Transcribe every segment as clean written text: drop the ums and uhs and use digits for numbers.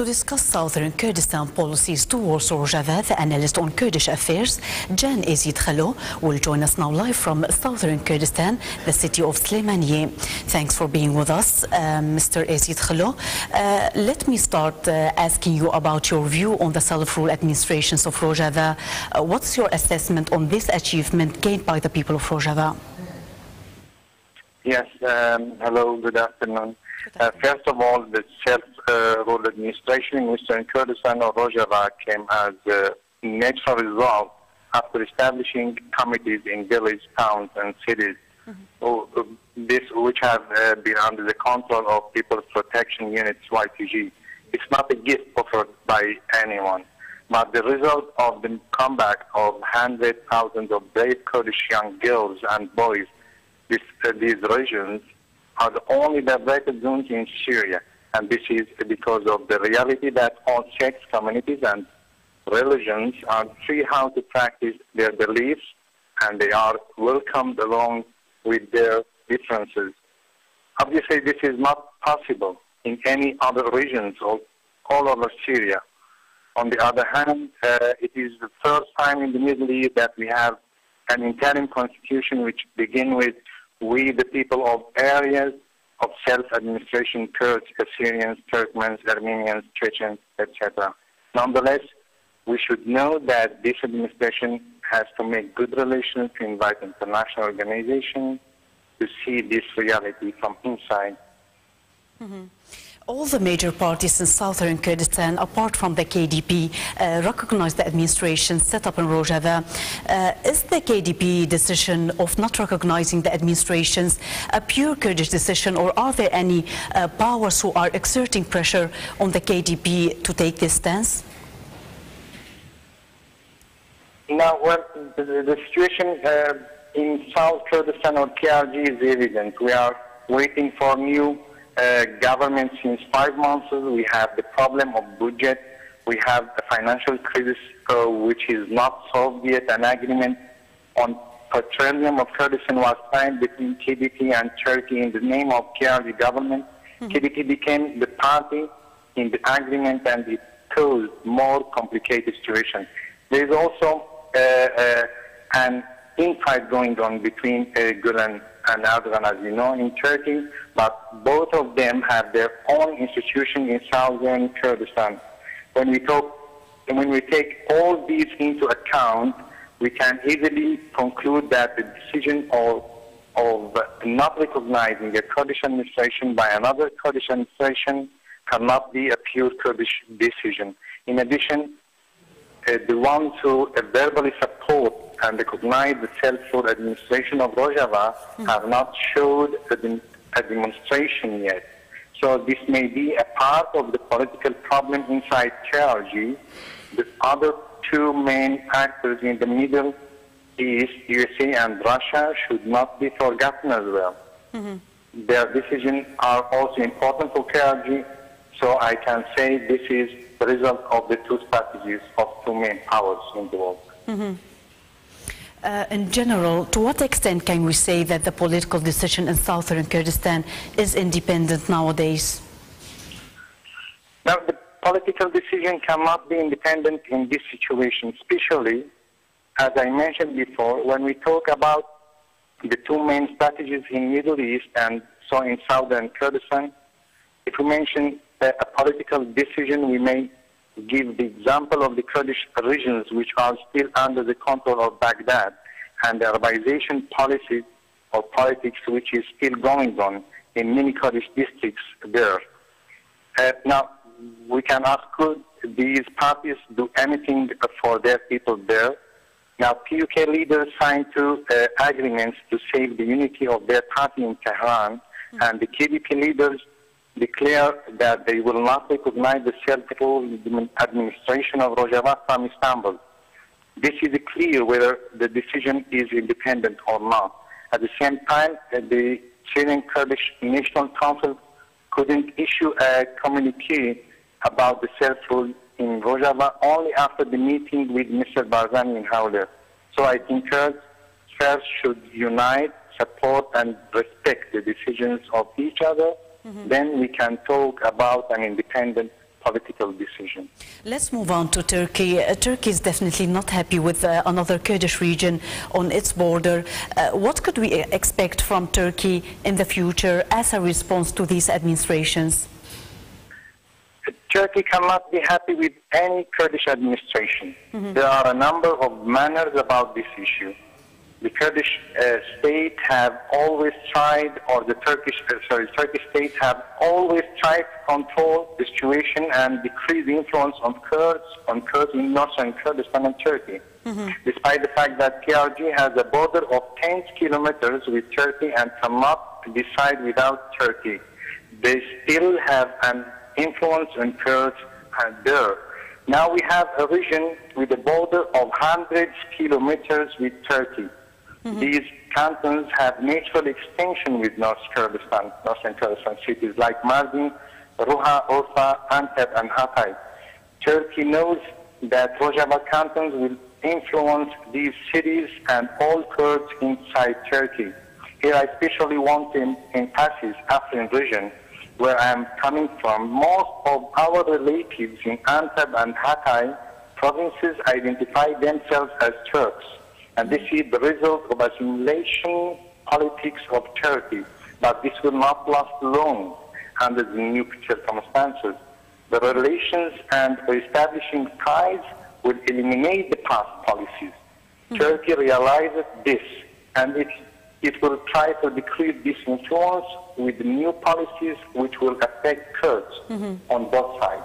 To discuss southern Kurdistan policies towards Rojava, the analyst on Kurdish affairs, Jan Ezidxelo, will join us now live from southern Kurdistan, the city of Slemaniye. Thanks for being with us, Mr. Ezidxelo. Let me start asking you about your view on the self-rule administrations of Rojava. What's your assessment on this achievement gained by the people of Rojava? Yes, hello, good afternoon. First of all, the self-rule administration in Western Kurdistan or Rojava came as a natural result after establishing committees in villages, towns, and cities, which have been under the control of People's Protection Units, YPG. It's not a gift offered by anyone, but the result of the comeback of hundreds of thousands of brave Kurdish young girls and boys. These regions are the only liberated zones in Syria, and this is because of the reality that all sects, communities, and religions are free how to practice their beliefs, and they are welcomed along with their differences. Obviously, this is not possible in any other regions all over Syria. On the other hand, it is the first time in the Middle East that we have an interim constitution which begins with "we, the people of areas of self-administration, Kurds, Assyrians, Turkmens, Armenians, Chechens, etc." Nonetheless, we should know that this administration has to make good relations to invite international organizations to see this reality from inside. All the major parties in southern Kurdistan, apart from the KDP, recognize the administration set up in Rojava. Is the KDP decision of not recognizing the administrations a pure Kurdish decision, or are there any powers who are exerting pressure on the KDP to take this stance? Now, well, the situation in South Kurdistan or KRG is evident. We are waiting for new government since 5 months. We have the problem of budget. We have a financial crisis which is not solved yet. An agreement on petroleum of Kurdistan was signed between KDP and Turkey in the name of KRG government. KDP became the party in the agreement, and it caused more complicated situation. There is also an infight going on between Gulen and Erdogan, as you know, in Turkey, but both of them have their own institution in southern Kurdistan. When we take all these into account, we can easily conclude that the decision of not recognizing a Kurdish administration by another Kurdish administration cannot be a pure Kurdish decision. In addition, the ones who verbally support and recognize the self-rule administration of Rojava have not showed a demonstration yet. So this may be a part of the political problem inside KRG. The other two main actors in the Middle East, USA and Russia, should not be forgotten as well. Their decisions are also important for KRG, so I can say this is the result of the two strategies of two main powers in the world. In general, to what extent can we say that the political decision in southern Kurdistan is independent nowadays? Now, the political decision cannot be independent in this situation, especially, as I mentioned before, when we talk about the two main strategies in Middle East and so in southern Kurdistan. If we mention a political decision, we may give the example of the Kurdish regions which are still under the control of Baghdad, and the Arabization policy or politics which is still going on in many Kurdish districts there. Now, we can ask, could these parties do anything for their people there? Now, PUK leaders signed two agreements to save the unity of their party in Tehran, and the KDP leaders declare that they will not recognize the self-rule administration of Rojava from Istanbul. This is clear whether the decision is independent or not. At the same time, the Syrian Kurdish National Council couldn't issue a communique about the self-rule in Rojava only after the meeting with Mr. Barzani in Hawler. So I think Kurds first should unite, support, and respect the decisions of each other. Then we can talk about an independent political decision. Let's move on to Turkey. Turkey is definitely not happy with another Kurdish region on its border. What could we expect from Turkey in the future as a response to these administrations? Turkey cannot be happy with any Kurdish administration. There are a number of manners about this issue. The Kurdish state have always tried, or the Turkish state have always tried to control the situation and decrease the influence on Kurds in northern Kurdistan and Turkey. Despite the fact that KRG has a border of 10 kilometers with Turkey and cannot decide without Turkey, they still have an influence on Kurds there. Now we have a region with a border of hundreds of kilometers with Turkey. These cantons have natural extension with northern Kurdistan cities like Mardin, Ruha, Urfa, Antep, and Hatay. Turkey knows that Rojava cantons will influence these cities and all Kurds inside Turkey. Here I especially want to emphasize Afrin region, where I am coming from. Most of our relatives in Antep and Hatay provinces identify themselves as Turks. And this is the result of assimilation politics of Turkey. But this will not last long under the new circumstances. The relations and establishing ties will eliminate the past policies. Turkey realizes this, and it will try to decrease this influence with new policies which will affect Kurds on both sides.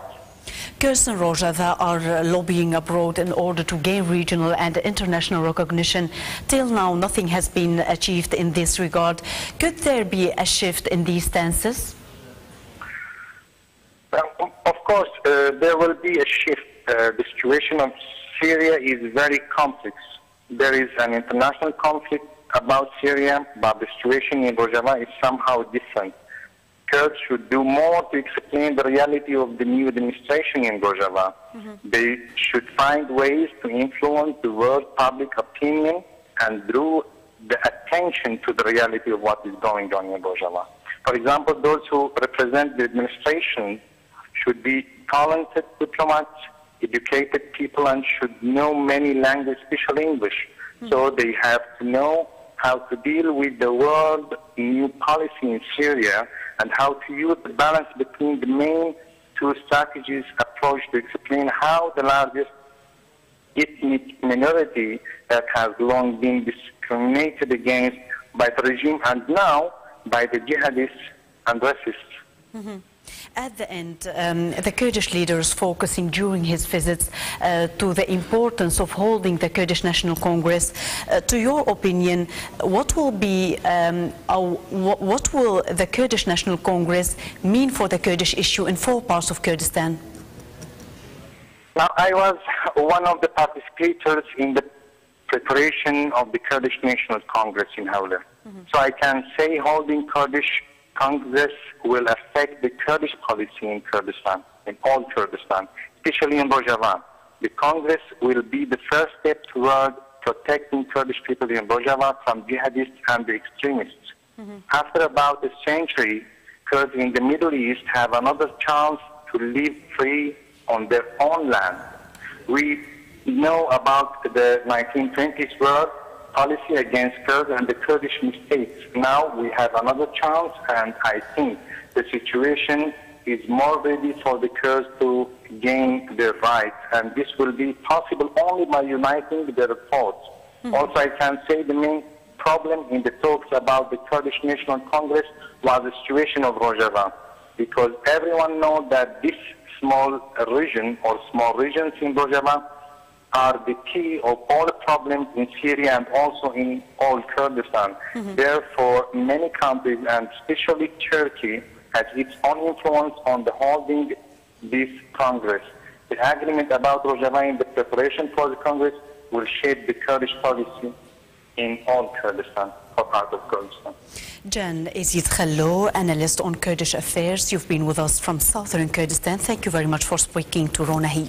Kurds in Rojava are lobbying abroad in order to gain regional and international recognition. Till now, nothing has been achieved in this regard. Could there be a shift in these stances? Well, of course, there will be a shift. The situation of Syria is very complex. There is an international conflict about Syria, but the situation in Rojava is somehow different. Kurds should do more to explain the reality of the new administration in Rojava. They should find ways to influence the world public opinion and draw the attention to the reality of what is going on in Rojava. For example, those who represent the administration should be talented diplomats, educated people, and should know many languages, especially English. So they have to know how to deal with the world new policy in Syria and how to use the balance between the main two strategies approach to explain how the largest ethnic minority that has long been discriminated against by the regime and now by the jihadists and racists. At the end, the Kurdish leader is focusing during his visits to the importance of holding the Kurdish National Congress. To your opinion, what will be, what will the Kurdish National Congress mean for the Kurdish issue in 4 parts of Kurdistan? Now, I was one of the participators in the preparation of the Kurdish National Congress in Hawler. So I can say holding Kurdish Congress will affect the Kurdish policy in Kurdistan, in all Kurdistan, especially in Rojava. The Congress will be the first step toward protecting Kurdish people in Rojava from jihadists and the extremists. After about a century, Kurds in the Middle East have another chance to live free on their own land. We know about the 1920s war policy against Kurds and the Kurdish mistakes. Now we have another chance, and I think the situation is more ready for the Kurds to gain their rights, and this will be possible only by uniting their efforts. Also, I can say the main problem in the talks about the Kurdish National Congress was the situation of Rojava, because everyone knows that this small region or small regions in Rojava are the key of all the problems in Syria and also in all Kurdistan. Therefore, many countries, and especially Turkey, has its own influence on the holding this Congress. The agreement about Rojava in the preparation for the Congress will shape the Kurdish policy in all Kurdistan, or part of Kurdistan. Jan Ezidxelo, analyst on Kurdish affairs. You've been with us from southern Kurdistan. Thank you very much for speaking to Ronahi.